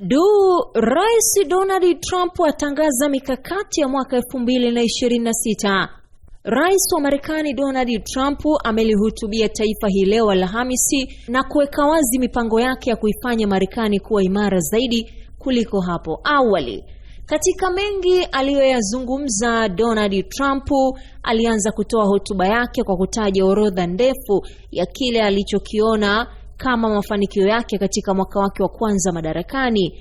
Rais Donald Trump atangaza mikakati ya mwaka 2026. Rais wa Marekani Donald Trump amelihutubia taifa hii leo Alhamisi na kuweka wazi mipango yake ya kuifanya Marekani kuwa imara zaidi kuliko hapo awali. Katika mengi aliyoyazungumza, Donald Trump alianza kutoa hotuba yake kwa kutaja orodha ndefu ya kile alichokiona kama mafanikio yake katika mwaka wake wa kwanza madarakani.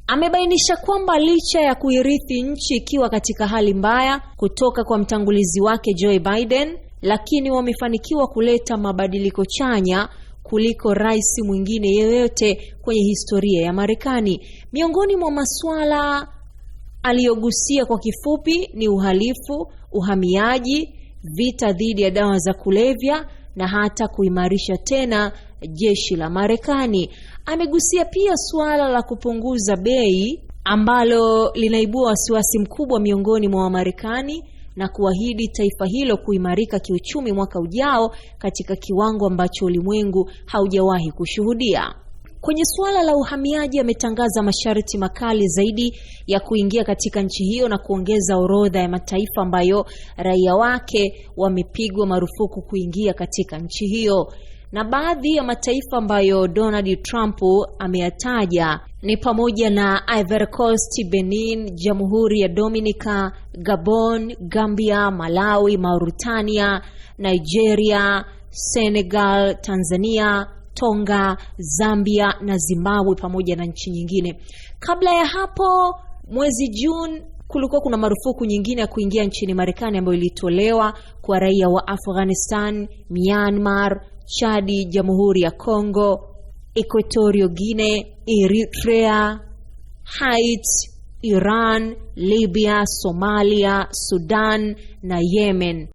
Amebainisha kwamba licha ya kuirithi nchi ikiwa katika hali mbaya kutoka kwa mtangulizi wake Joe Biden, lakini wamefanikiwa kuleta mabadiliko chanya kuliko rais mwingine yeyote kwenye historia ya Marekani. Miongoni mwa masuala aliyogusia kwa kifupi ni uhalifu, uhamiaji, vita dhidi ya dawa za kulevya na hata kuimarisha tena jeshi la Marekani. Amegusia pia suala la kupunguza bei ambalo linaibua wasiwasi mkubwa miongoni mwa Wamarekani na kuahidi taifa hilo kuimarika kiuchumi mwaka ujao katika kiwango ambacho ulimwengu haujawahi kushuhudia. Kwenye suala la uhamiaji, ametangaza masharti makali zaidi ya kuingia katika nchi hiyo na kuongeza orodha ya mataifa ambayo raia wake wamepigwa marufuku kuingia katika nchi hiyo. Na baadhi ya mataifa ambayo Donald Trump ameyataja ni pamoja na Ivory Coast, Benin, Jamhuri ya Dominica, Gabon, Gambia, Malawi, Mauritania, Nigeria, Senegal, Tanzania, Tonga, Zambia na Zimbabwe pamoja na nchi nyingine. Kabla ya hapo, mwezi Juni, kulikuwa kuna marufuku nyingine ya kuingia nchini Marekani ambayo ilitolewa kwa raia wa Afghanistan, Myanmar, Chadi, Jamhuri ya Kongo, Equatorial Guinea, Eritrea, Haiti, Iran, Libya, Somalia, Sudan na Yemen.